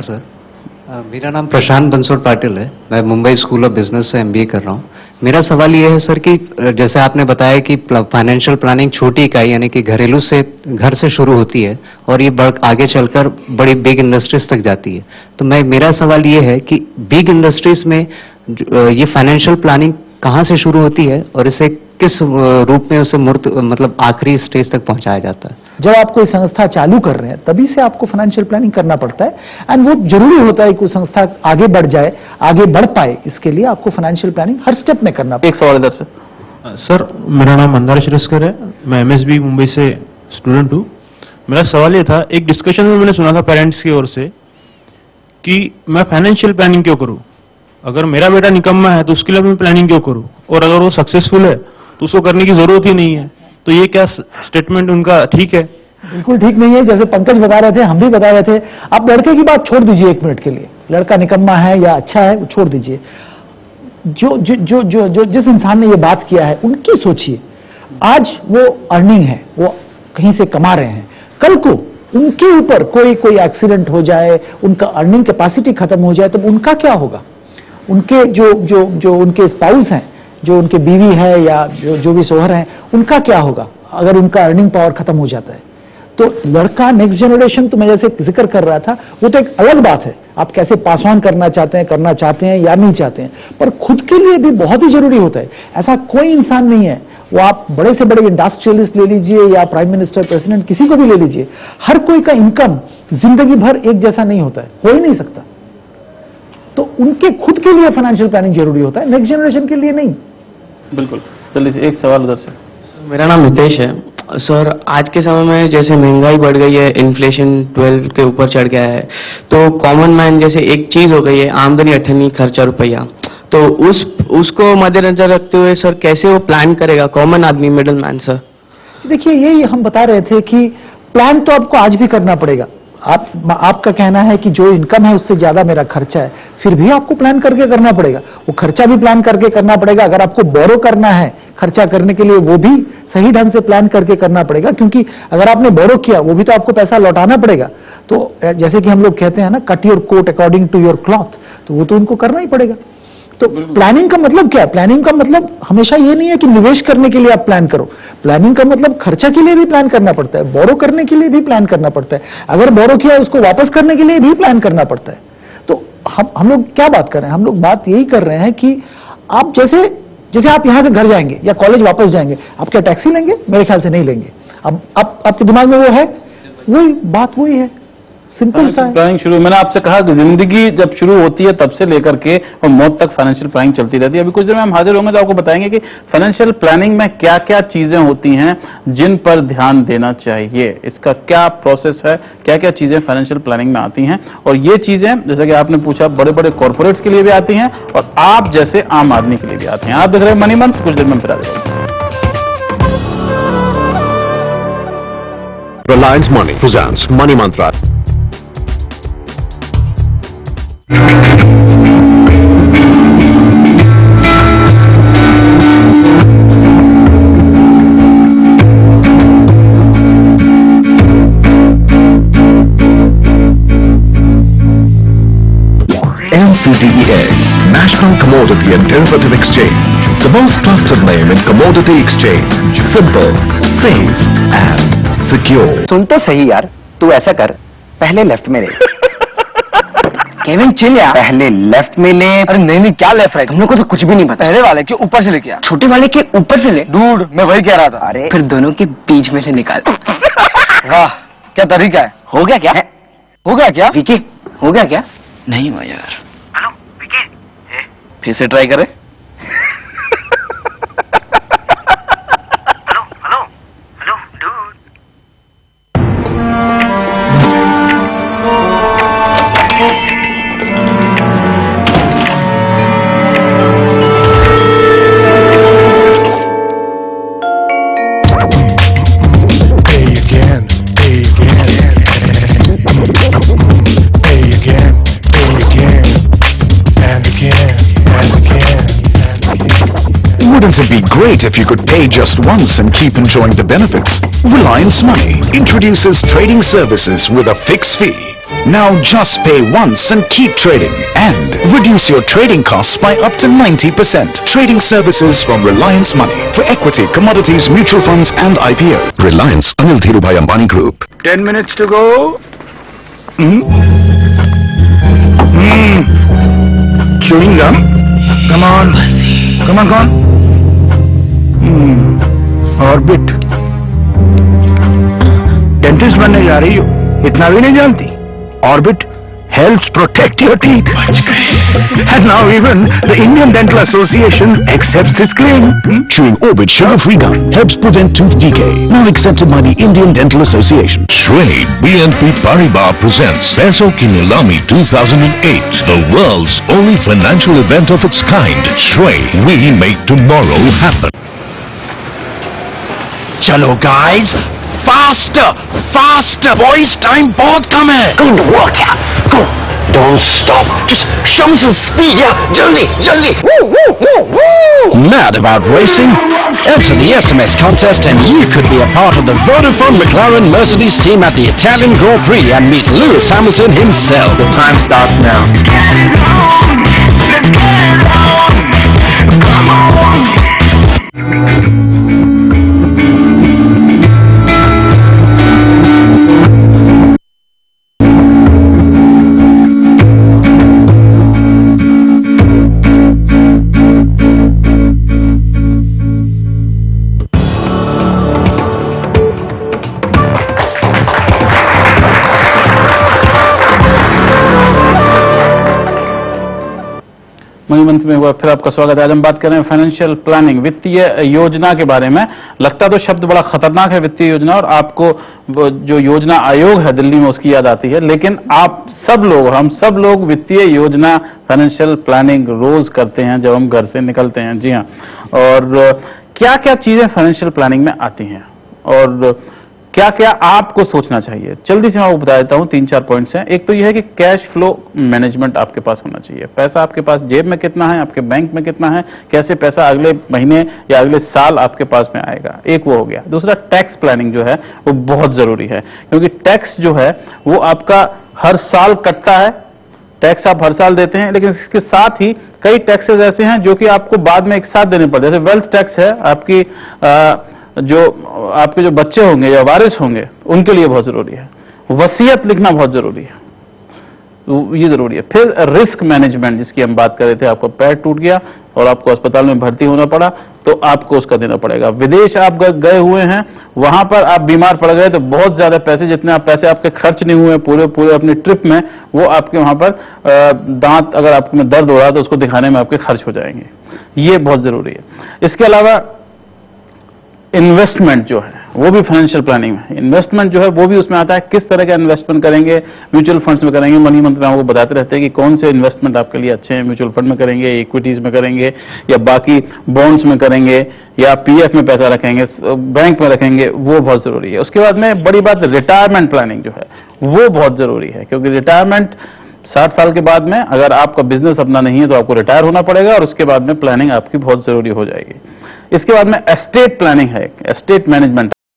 Sir, मेरा नाम प्रशांत बंसोड़ पाटिल है। मैं मुंबई स्कूल ऑफ बिजनेस से एमबीए कर रहा हूँ। मेरा सवाल ये है सर कि जैसे आपने बताया कि फाइनेंशियल प्लानिंग छोटी इकाई यानी कि घरेलू से घर से शुरू होती है और ये आगे चलकर बड़ी बिग इंडस्ट्रीज तक जाती है। तो मेरा सवाल ये है कि बिग इंडस्ट्रीज में ये फाइनेंशियल प्लानिंग कहाँ से शुरू होती है और इसे किस रूप में उसे मूर्त मतलब आखिरी स्टेज तक पहुंचाया जाता है? जब आप कोई संस्था चालू कर रहे हैं तभी से आपको फाइनेंशियल प्लानिंग करना पड़ता है एंड वो जरूरी होता है कि कोई संस्था आगे बढ़ जाए, आगे बढ़ पाए, इसके लिए आपको फाइनेंशियल प्लानिंग हर स्टेप में करना पड़ता है। एक सवाल इधर से। सर, मेरा नाम मंदार शिरस्कर है। मैं एमएसबी मुंबई से स्टूडेंट हूँ। मेरा सवाल ये था, एक डिस्कशन में मैंने सुना था पेरेंट्स की ओर से कि मैं फाइनेंशियल प्लानिंग क्यों करूँ? अगर मेरा बेटा निकम्मा है तो उसके लिए मैं प्लानिंग क्यों करूँ, और अगर वो सक्सेसफुल है तो उसको करने की जरूरत ही नहीं है। तो ये क्या स्टेटमेंट उनका ठीक है? बिल्कुल ठीक नहीं है। जैसे पंकज बता रहे थे, हम भी बता रहे थे, आप लड़के की बात छोड़ दीजिए एक मिनट के लिए। लड़का निकम्मा है या अच्छा है वो छोड़ दीजिए। जो जिस इंसान ने ये बात किया है उनकी सोचिए। आज वो अर्निंग है, वो कहीं से कमा रहे हैं, कल को उनके ऊपर कोई एक्सीडेंट हो जाए, उनका अर्निंग कैपेसिटी खत्म हो जाए तो उनका क्या होगा? उनके जो उनके स्पाउस हैं, जो उनके बीवी है या जो भी सोहर हैं, उनका क्या होगा अगर उनका अर्निंग पावर खत्म हो जाता है? तो लड़का, नेक्स्ट जनरेशन, तो मैं जैसे जिक्र कर रहा था, वो तो एक अलग बात है। आप कैसे पास ऑन करना चाहते हैं या नहीं चाहते हैं, पर खुद के लिए भी बहुत ही जरूरी होता है। ऐसा कोई इंसान नहीं है, वो आप बड़े से बड़े इंडस्ट्रियलिस्ट ले लीजिए या प्राइम मिनिस्टर, प्रेसिडेंट, किसी को भी ले लीजिए, हर कोई का इनकम जिंदगी भर एक जैसा नहीं होता है, हो ही नहीं सकता। तो उनके खुद के लिए फाइनेंशियल प्लानिंग जरूरी होता है, नेक्स्ट जनरेशन के लिए नहीं। बिल्कुल। चलिए एक सवाल उधर से। मेरा नाम हितेश है। सर, आज के समय में जैसे महंगाई बढ़ गई है, इन्फ्लेशन 12 के ऊपर चढ़ गया है, तो कॉमन मैन जैसे एक चीज हो गई है आमदनी अठन्नी खर्चा रुपया, तो उसको मद्देनजर रखते हुए सर कैसे वो प्लान करेगा कॉमन आदमी, मिडिल मैन? सर देखिए, यही हम बता रहे थे कि प्लान तो आपको आज भी करना पड़ेगा। आपका कहना है कि जो इनकम है उससे ज्यादा मेरा खर्चा है, फिर भी आपको प्लान करके करना पड़ेगा। वो खर्चा भी प्लान करके करना पड़ेगा। अगर आपको बोरो करना है खर्चा करने के लिए, वो भी सही ढंग से प्लान करके करना पड़ेगा, क्योंकि अगर आपने बोरो किया वो भी तो आपको पैसा लौटाना पड़ेगा। तो जैसे कि हम लोग कहते हैं ना, cut your coat according to your cloth, तो वो तो उनको करना ही पड़ेगा। तो प्लानिंग का मतलब क्या है? प्लानिंग का मतलब हमेशा ये नहीं है कि निवेश करने के लिए आप प्लान करो। प्लानिंग का मतलब खर्चा के लिए भी प्लान करना पड़ता है, बोरो करने के लिए भी प्लान करना पड़ता है, अगर बोरो किया उसको वापस करने के लिए भी प्लान करना पड़ता है। तो हम लोग क्या बात कर रहे हैं? हम लोग बात यही कर रहे हैं कि आप जैसे आप यहां से घर जाएंगे या कॉलेज वापस जाएंगे, आप क्या टैक्सी लेंगे? मेरे ख्याल से नहीं लेंगे। अब आपके दिमाग में वो है, वही बात वही है, सिंपल सा है। प्लानिंग शुरू, मैंने आपसे कहा कि जिंदगी जब शुरू होती है तब से लेकर के और मौत तक फाइनेंशियल प्लानिंग चलती रहती है। अभी कुछ देर में हम हाजिर होंगे तो आपको बताएंगे कि फाइनेंशियल प्लानिंग में क्या क्या चीजें होती हैं जिन पर ध्यान देना चाहिए, इसका क्या प्रोसेस है, क्या क्या चीजें फाइनेंशियल प्लानिंग में आती हैं। और ये चीजें जैसा कि आपने पूछा, बड़े बड़े कॉर्पोरेट्स के लिए भी आती हैं और आप जैसे आम आदमी के लिए भी आती हैं। आप देख रहे हैं मनी मंत्र, कुछ देर में फिर आ जाएंगे। Reliance Money presents Money Mantra. NCDEX, National Commodity and Derivative Exchange, the most trusted name in commodity exchange. Simple, safe and secure. सुन तो सही यार, तू ऐसा कर, पहले लेफ्ट में ले। केविन चिल यार, पहले लेफ्ट में ले। अरे नहीं, क्या लेफ्ट राइट, हम लोग को तो कुछ भी नहीं पता। पहले वाले के ऊपर से लेके आ, छोटे वाले के ऊपर से ले। डूड, मैं वही कह रहा था। अरे फिर दोनों के बीच में से निकाल। वाह, क्या तरीका है। हो गया क्या? हो गया क्या विकी? हो गया क्या? नहीं हुआ यार। हेलो विकी, फिर से ट्राई करें। Wouldn't it be great if you could pay just once and keep enjoying the benefits? Reliance Money introduces trading services with a fixed fee. Now just pay once and keep trading and reduce your trading costs by up to 90%. Trading services from Reliance Money for equity, commodities, mutual funds and IPO. Reliance Anil Dhirubhai Ambani Group. 10 minutes to go. Chewing gum. Come on. Come on. Orbit. Dentist बनने जा रही हो, इतना भी नहीं जानती? Orbit helps protect your teeth. And now even the Indian Dental Association accepts this claim. Chewing Orbit sugar-free gum helps prevent tooth decay. Now accepted by the Indian Dental Association. Shrey BNP Paribas presents Peso Ki Nilami 2008, the world's only financial event of its kind. Shrey, we make tomorrow happen. Chalo guys, faster, faster, boys, time बहुत कम है. Go to work, yeah. Go. Don't stop. Just show me some speed, yeah. Jaldi, jaldi. Woo, woo, woo, woo. Mad about racing? Enter the SMS contest and you could be a part of the Vodafone McLaren Mercedes team at the Italian Grand Prix and meet Lewis Hamilton himself. The time starts now. Money month में हुआ फिर आपका स्वागत है। आज हम बात कर रहे हैं फाइनेंशियल प्लानिंग, वित्तीय योजना के बारे में। लगता तो शब्द बड़ा खतरनाक है वित्तीय योजना, और आपको जो योजना आयोग है दिल्ली में उसकी याद आती है, लेकिन आप सब लोग, हम सब लोग वित्तीय योजना, फाइनेंशियल प्लानिंग रोज करते हैं जब हम घर से निकलते हैं। जी हाँ, और क्या क्या चीजें फाइनेंशियल प्लानिंग में आती हैं और क्या क्या आपको सोचना चाहिए, जल्दी से मैं आपको बता देता हूं। 3-4 पॉइंट्स हैं। एक तो यह है कि कैश फ्लो मैनेजमेंट आपके पास होना चाहिए। पैसा आपके पास जेब में कितना है, आपके बैंक में कितना है, कैसे पैसा अगले महीने या अगले साल आपके पास में आएगा, एक वो हो गया। दूसरा, टैक्स प्लानिंग जो है वो बहुत जरूरी है, क्योंकि टैक्स जो है वो आपका हर साल कटता है। टैक्स आप हर साल देते हैं, लेकिन इसके साथ ही कई टैक्सेस ऐसे हैं जो कि आपको बाद में एक साथ देने पड़ते हैं। जैसे वेल्थ टैक्स है, आपकी आपके जो बच्चे होंगे या वारिस होंगे उनके लिए बहुत जरूरी है। वसीयत लिखना बहुत जरूरी है, तो ये जरूरी है। फिर रिस्क मैनेजमेंट जिसकी हम बात कर रहे थे, आपका पैर टूट गया और आपको अस्पताल में भर्ती होना पड़ा, तो आपको उसका देना पड़ेगा। विदेश आप गए हुए हैं, वहां पर आप बीमार पड़ गए, तो बहुत ज्यादा पैसे, जितने आप पैसे आपके खर्च नहीं हुए पूरे अपनी ट्रिप में, वो आपके वहां पर दांत अगर आपके में दर्द हो रहा है तो उसको दिखाने में आपके खर्च हो जाएंगे। ये बहुत जरूरी है। इसके अलावा इन्वेस्टमेंट जो है वो भी फाइनेंशियल प्लानिंग में, इन्वेस्टमेंट जो है वो भी उसमें आता है। किस तरह का इन्वेस्टमेंट करेंगे, म्यूचुअल फंड्स में करेंगे। मनी मंत्र आपको बताते रहते हैं कि कौन से इन्वेस्टमेंट आपके लिए अच्छे हैं। म्यूचुअल फंड में करेंगे, इक्विटीज में करेंगे, या बाकी बॉन्ड्स में करेंगे, या पीएफ में पैसा रखेंगे, बैंक में रखेंगे, वो बहुत जरूरी है। उसके बाद में बड़ी बात, रिटायरमेंट प्लानिंग जो है वो बहुत जरूरी है, क्योंकि रिटायरमेंट 60 साल के बाद में अगर आपका बिजनेस अपना नहीं है तो आपको रिटायर होना पड़ेगा, और उसके बाद में प्लानिंग आपकी बहुत जरूरी हो जाएगी। इसके बाद में एस्टेट प्लानिंग है, एस्टेट मैनेजमेंट